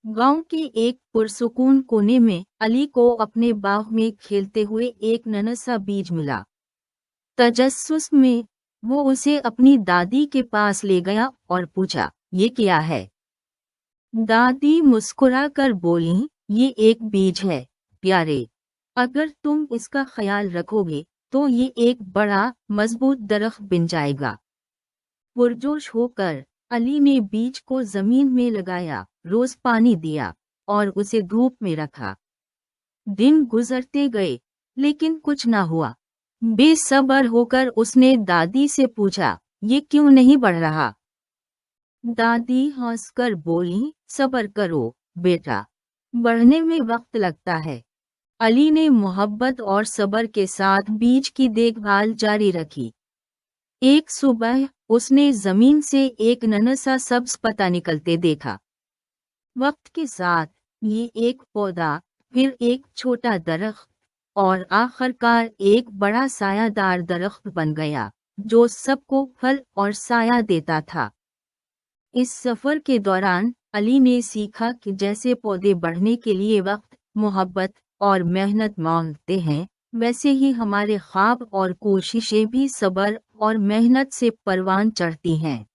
गांव के एक पुरसुकून कोने में अली को अपने बाग में खेलते हुए एक नन्हा सा बीज मिला। तजस्सुस में वो उसे अपनी दादी के पास ले गया और पूछा, ये क्या है? दादी मुस्कुराकर बोली, ये एक बीज है प्यारे, अगर तुम इसका ख्याल रखोगे तो ये एक बड़ा मजबूत दरख्त बन जाएगा। पुरजोश होकर अली ने बीज को जमीन में लगाया, रोज पानी दिया और उसे धूप में रखा। दिन गुजरते गए लेकिन कुछ ना हुआ। बेसब्र होकर उसने दादी से पूछा, ये क्यों नहीं बढ़ रहा? दादी हंसकर बोली, सब्र करो बेटा, बढ़ने में वक्त लगता है। अली ने मोहब्बत और सब्र के साथ बीज की देखभाल जारी रखी। एक सुबह उसने जमीन से एक नन्हा सा सब्ज पत्ता निकलते देखा। वक्त के साथ ये एक पौधा, फिर एक छोटा दरख्त और आखिरकार एक बड़ा सायादार दरख्त बन गया, जो सबको फल और साया देता था। इस सफर के दौरान अली ने सीखा कि जैसे पौधे बढ़ने के लिए वक्त, मोहब्बत और मेहनत मांगते हैं, वैसे ही हमारे ख्वाब और कोशिशें भी सब्र और मेहनत से परवान चढ़ती हैं।